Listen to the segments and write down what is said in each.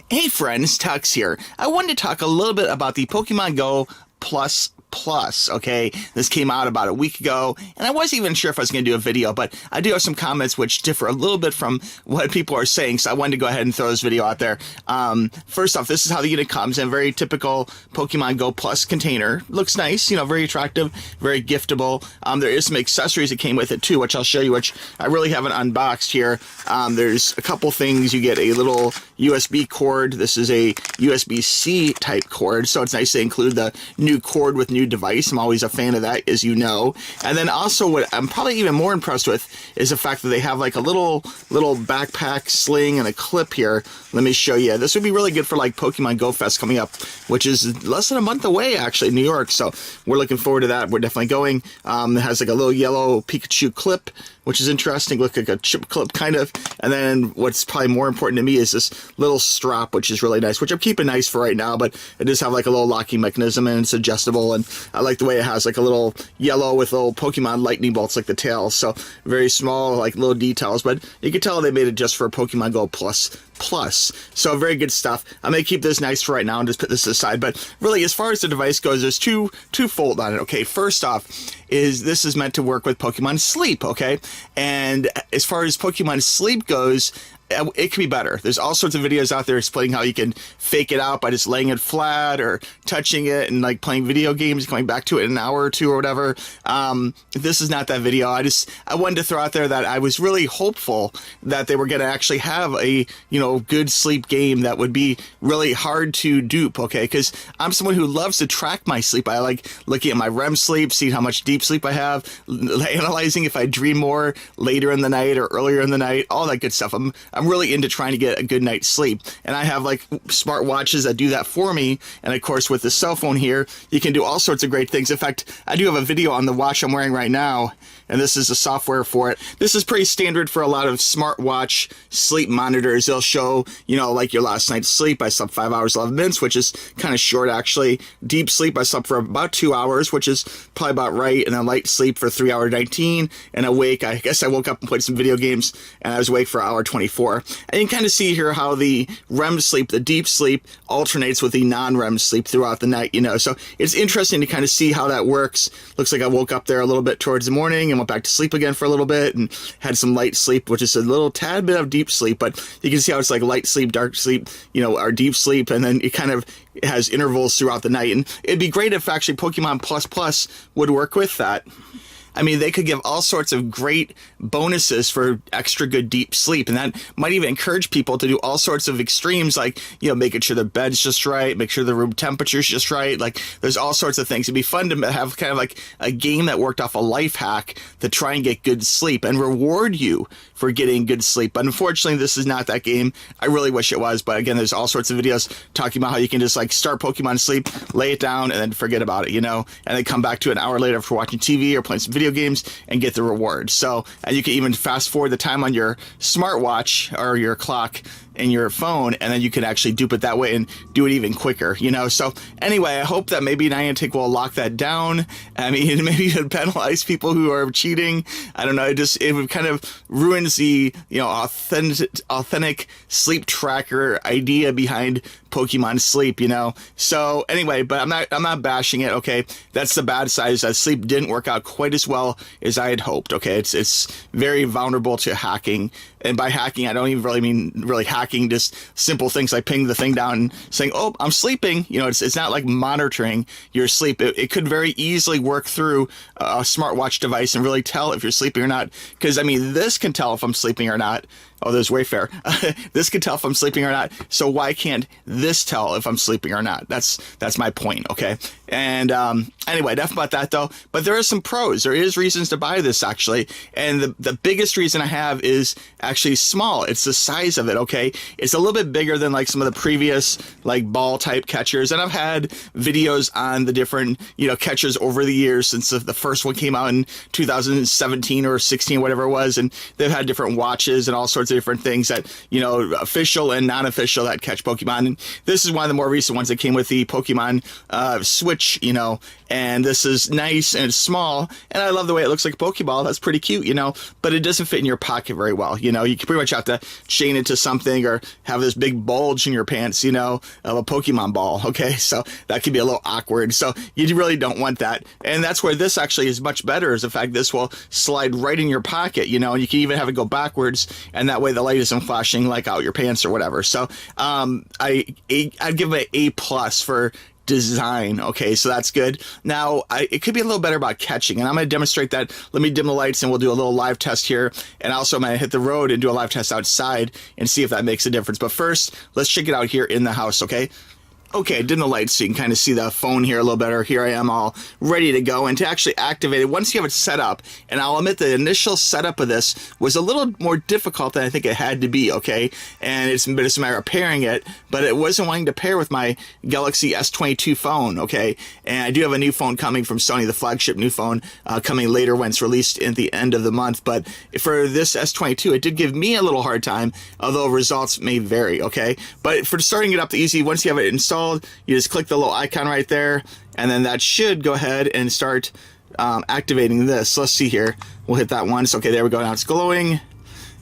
Hey friends, Tuxx here. I wanted to talk a little bit about the Pokémon GO Plus, okay? This came out about a week ago, and I wasn't even sure if I was going to do a video, but I do have some comments which differ a little bit from what people are saying, so I wanted to go ahead and throw this video out there. First off, this is how the unit comes in a very typical Pokémon GO Plus container. Looks nice, you know, very attractive, very giftable. There is some accessories that came with it too, which I'll show you, which I really haven't unboxed here. There's a couple things. You get a little USB cord. This is a USB-C type cord, so it's nice to include the new cord with new device. I'm always a fan of that, as you know. And then also what I'm probably even more impressed with is the fact that they have like a little backpack sling and a clip here. Let me show you. This would be really good for like Pokemon Gofest coming up, which is less than a month away actually in New York. So we're looking forward to that. We're definitely going. It has like a little yellow Pikachu clip, which is interesting. Look like a chip clip kind of. And then what's probably more important to me is this little strap, which is really nice, which I'm keeping nice for right now, but it does have like a little locking mechanism and it's adjustable. And I like the way it has like a little yellow with little Pokemon lightning bolts like the tail. So very small, like little details, but you can tell they made it just for Pokemon GO Plus. So very good stuff. I'm going to keep this nice for right now and just put this aside. But really, as far as the device goes, there's twofold on it. Okay, first off is this is meant to work with Pokemon Sleep, okay? And as far as Pokemon Sleep goes, it can be better. There's all sorts of videos out there explaining how you can fake it out by just laying it flat or touching it and like playing video games, coming back to it in an hour or two or whatever. This is not that video. I wanted to throw out there that I was really hopeful that they were going to actually have a, you know, good sleep game that would be really hard to dupe, okay? Because I'm someone who loves to track my sleep. I like looking at my REM sleep, seeing how much deep sleep I have, analyzing if I dream more later in the night or earlier in the night, all that good stuff. I'm really into trying to get a good night's sleep. And I have like smart watches that do that for me. And of course, with the cell phone here, you can do all sorts of great things. In fact, I do have a video on the watch I'm wearing right now, and this is the software for it. This is pretty standard for a lot of smartwatch sleep monitors. They'll show, you know, like your last night's sleep. I slept 5 hours, 11 minutes, which is kind of short actually. Deep sleep, I slept for about 2 hours, which is probably about right. And then light sleep for 3 hours 19. And awake, I guess I woke up and played some video games, and I was awake for 1 hour 24. And you can kind of see here how the REM sleep, the deep sleep, alternates with the non-REM sleep throughout the night, you know. So it's interesting to kind of see how that works. Looks like I woke up there a little bit towards the morning and went back to sleep again for a little bit and had some light sleep, which is a little tad bit of deep sleep, but you can see how it's like light sleep, dark sleep, you know, or deep sleep, and then it kind of has intervals throughout the night. And it'd be great if actually Pokemon Plus would work with that. I mean, they could give all sorts of great bonuses for extra good deep sleep, and that might even encourage people to do all sorts of extremes, like, you know, making sure the bed's just right, make sure the room temperature's just right. Like, there's all sorts of things. It'd be fun to have kind of like a game that worked off a life hack to try and get good sleep and reward you for getting good sleep. But unfortunately, this is not that game. I really wish it was, but again, there's all sorts of videos talking about how you can just like start Pokemon Sleep, lay it down, and then forget about it, you know, and then come back to it an hour later for watching TV or playing some video games and get the reward. So, and you can even fast forward the time on your smartwatch or your clock in your phone, and then you can actually dupe it that way and do it even quicker, you know. So anyway, I hope that maybe Niantic will lock that down. I mean, maybe it would penalize people who are cheating. I don't know. It would kind of ruins the, you know, authentic sleep tracker idea behind Pokemon Sleep, you know. So anyway, but I'm not bashing it, okay? That's the bad side, is that Sleep didn't work out quite as well as I had hoped, okay? It's very vulnerable to hacking. And by hacking, I don't even really mean hacking, just simple things like ping the thing down and saying, oh, I'm sleeping. You know, it's not like monitoring your sleep. It could very easily work through a smartwatch device and really tell if you're sleeping or not. Because, I mean, this can tell if I'm sleeping or not. Oh, there's Wayfair. This can tell if I'm sleeping or not. So why can't this tell if I'm sleeping or not? That's my point, okay? And anyway, enough about that though. But there are some pros. There is reasons to buy this actually. And the biggest reason I have is actually small. It's the size of it, okay? It's a little bit bigger than like some of the previous like ball type catchers. And I've had videos on the different, you know, catchers over the years since the first one came out in 2017 or 16, whatever it was. And they've had different watches and all sorts of different things that, you know, official and non-official that catch Pokemon. And this is one of the more recent ones that came with the Pokemon Switch Switch, you know, and this is nice and it's small, and I love the way it looks like a Pokeball. That's pretty cute, you know, but it doesn't fit in your pocket very well. You know, you pretty much have to chain it to something or have this big bulge in your pants, you know, of a Pokemon ball. Okay, so that could be a little awkward. So you really don't want that. And that's where this actually is much better, is the fact this will slide right in your pocket, you know, and you can even have it go backwards, and that way the light isn't flashing like out your pants or whatever. So I'd give it an A+ for design. Okay, so that's good. Now, it could be a little better about catching, and I'm going to demonstrate that. Let me dim the lights and we'll do a little live test here. And also I'm going to hit the road and do a live test outside and see if that makes a difference. But first, let's check it out here in the house, okay? Okay, dim the lights so you can kind of see the phone here a little better. Here I am all ready to go. And to actually activate it, once you have it set up, and I'll admit the initial setup of this was a little more difficult than I think it had to be, okay? And it's a matter of pairing it, but it wasn't wanting to pair with my Galaxy S22 phone, okay? And I do have a new phone coming from Sony, the flagship new phone, coming later when it's released at the end of the month. But for this S22, it did give me a little hard time, although results may vary, okay? But for starting it up easy, once you have it installed, you just click the little icon right there, and then that should go ahead and start activating this. So let's see here. We'll hit that once. Okay, there we go. Now it's glowing.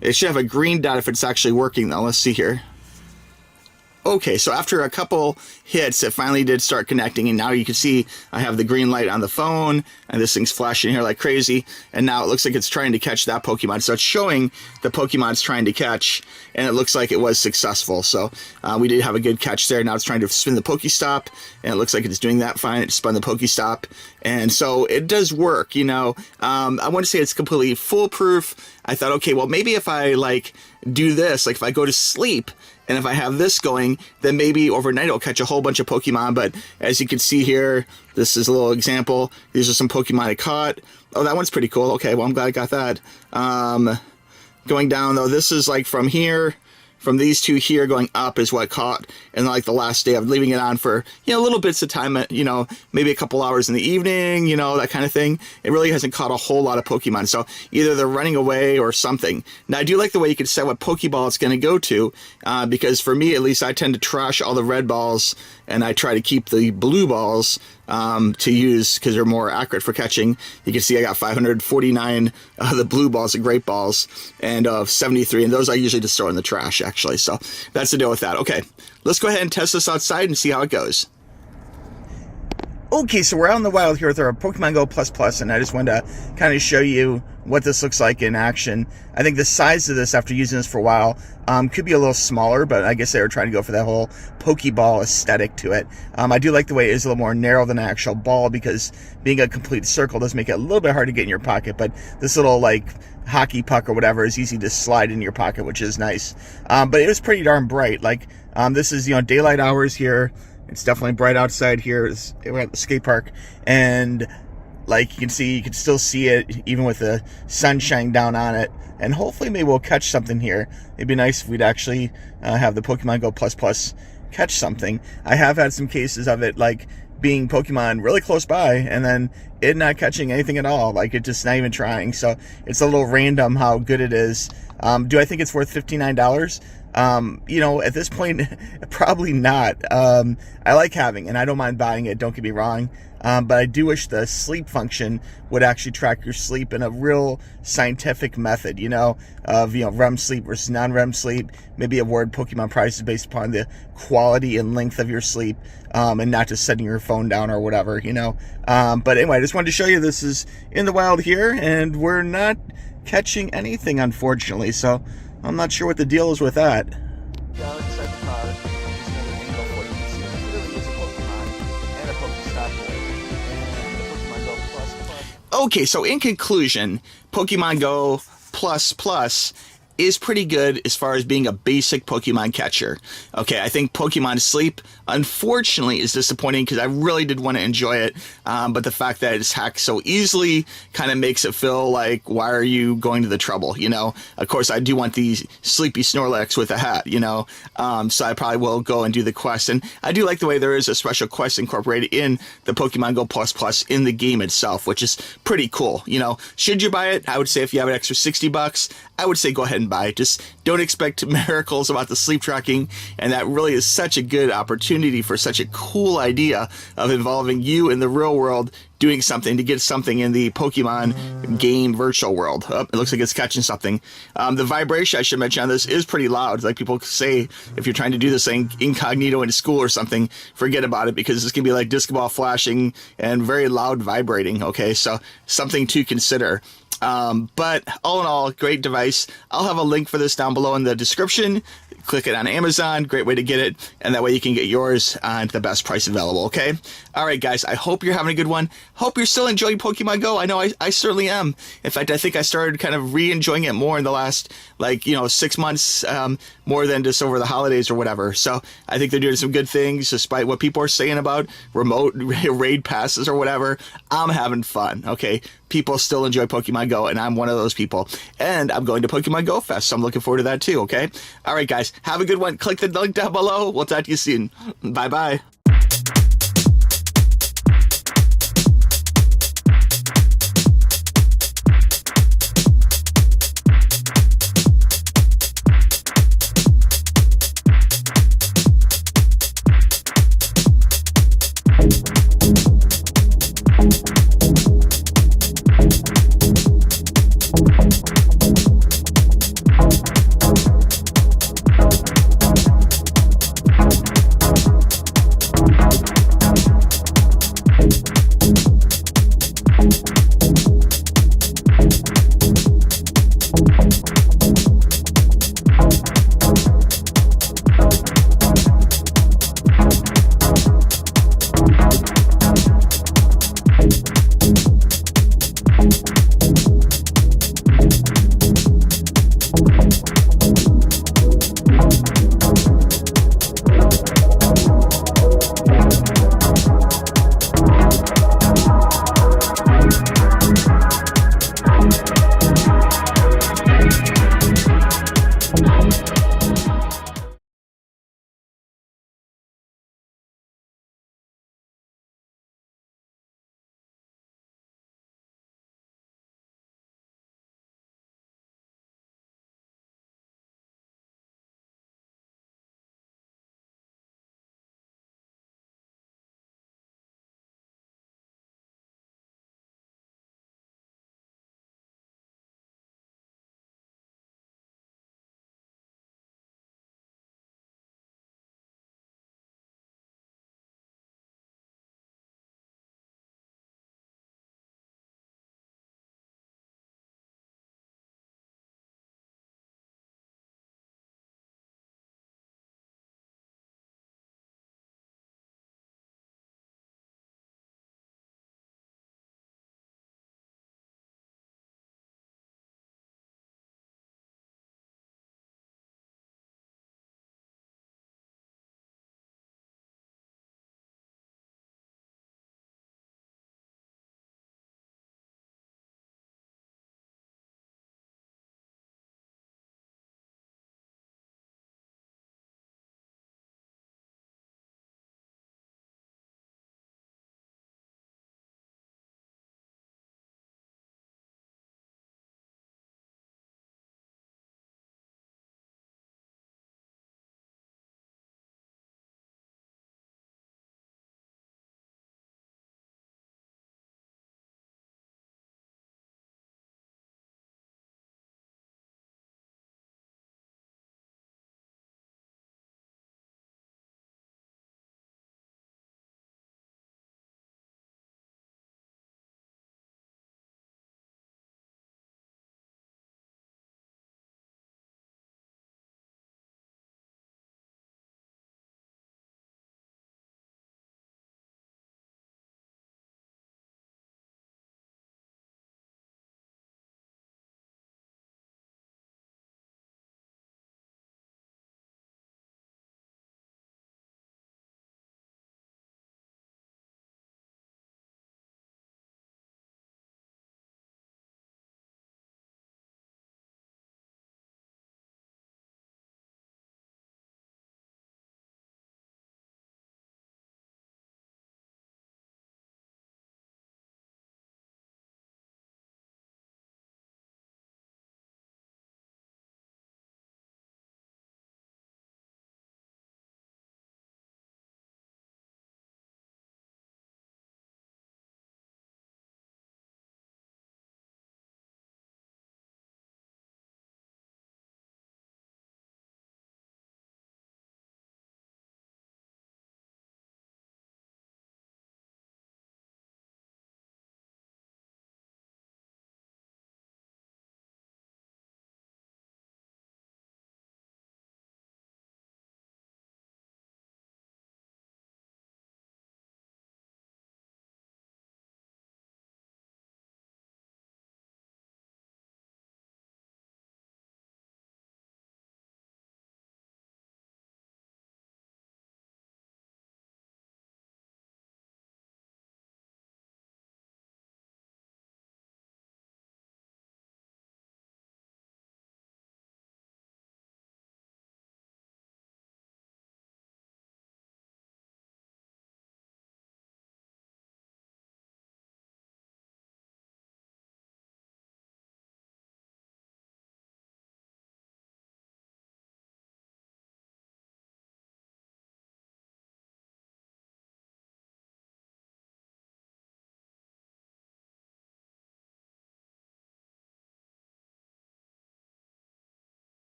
It should have a green dot if it's actually working, though. Let's see here. Okay, so after a couple hits, it finally did start connecting, and now you can see I have the green light on the phone, and this thing's flashing here like crazy, and now it looks like it's trying to catch that Pokemon. So it's showing the Pokemon it's trying to catch, and it looks like it was successful. So we did have a good catch there. Now it's trying to spin the Pokestop, and it looks like it's doing that fine. It spun the Pokestop, and so it does work, you know. I wouldn't say it's completely foolproof. I thought, okay, well, maybe if I, like, do this, like if I go to sleep, and if I have this going, then maybe overnight it'll catch a whole bunch of Pokemon. But as you can see here, this is a little example. These are some Pokemon I caught. Oh, that one's pretty cool. Okay, well, I'm glad I got that. Going down, though, this is like from here. From these two here going up is what caught in like the last day of leaving it on for, you know, little bits of time, you know, maybe a couple hours in the evening, you know, that kind of thing. It really hasn't caught a whole lot of Pokemon. So either they're running away or something. Now, I do like the way you can set what Pokeball it's going to go to, because for me, at least, I tend to trash all the red balls and I try to keep the blue balls to use because they're more accurate for catching. You can see I got 549 of the blue balls, the great balls, and 73, and those I usually just throw in the trash, actually. So that's the deal with that. Okay, let's go ahead and test this outside and see how it goes. Okay, so we're out in the wild here with our Pokemon GO Plus, and I just wanted to kind of show you what this looks like in action. I think the size of this, after using this for a while, could be a little smaller, but I guess they were trying to go for that whole Pokeball aesthetic to it. I do like the way it is a little more narrow than an actual ball, because being a complete circle does make it a little bit hard to get in your pocket, but this little, like, hockey puck or whatever is easy to slide in your pocket, which is nice. But it was pretty darn bright. Like, this is, you know, daylight hours here. It's definitely bright outside here. We're at the skate park, and like you can still see it even with the sun shining down on it. And hopefully maybe we'll catch something here. It'd be nice if we'd actually have the Pokemon GO Plus catch something. I have had some cases of it, like being Pokemon really close by and then it not catching anything at all, like it just not even trying. So it's a little random how good it is. Do I think it's worth $59? You know, at this point, probably not. I like having, and I don't mind buying it, don't get me wrong. But I do wish the sleep function would actually track your sleep in a real scientific method, you know, of, you know, REM sleep versus non-REM sleep, maybe award Pokemon prizes based upon the quality and length of your sleep, and not just setting your phone down or whatever, you know. But anyway, I just wanted to show you this is in the wild here, and we're not catching anything, unfortunately, so I'm not sure what the deal is with that. Down inside the car, there's another angle for you. You can see it really is a Pokemon and a Pokestop and the Pokemon GO Plus. Okay, so in conclusion, Pokemon GO Plus is pretty good as far as being a basic Pokemon catcher. Okay, I think Pokemon Sleep, unfortunately, is disappointing because I really did want to enjoy it, but the fact that it's hacked so easily kind of makes it feel like, why are you going to the trouble, you know? Of course, I do want the Sleepy Snorlax with a hat, you know? So I probably will go and do the quest, and I do like the way there is a special quest incorporated in the Pokemon GO Plus in the game itself, which is pretty cool, you know? Should you buy it? I would say if you have an extra $60, I would say go ahead and stand by. Just don't expect miracles about the sleep tracking, and that really is such a good opportunity for such a cool idea of involving you in the real world doing something to get something in the Pokemon game virtual world. Oh, it looks like it's catching something. The vibration, I should mention on this, is pretty loud. Like people say, if you're trying to do this thing incognito in school or something, forget about it, because it's going to be like disc ball flashing and very loud vibrating. Okay, so something to consider. But all in all, great device. I'll have a link for this down below in the description. Click it on Amazon. Great way to get it. And that way you can get yours at the best price available. Okay. All right, guys. I hope you're having a good one. Hope you're still enjoying Pokemon Go. I know I certainly am. In fact, I think I started kind of re-enjoying it more in the last, 6 months, more than just over the holidays or whatever. So I think they're doing some good things despite what people are saying about remote raid passes or whatever. I'm having fun. Okay. People still enjoy Pokemon Go, and I'm one of those people. And I'm going to Pokemon Go Fest, so I'm looking forward to that too, okay? All right, guys, have a good one. Click the link down below. We'll talk to you soon. Bye-bye.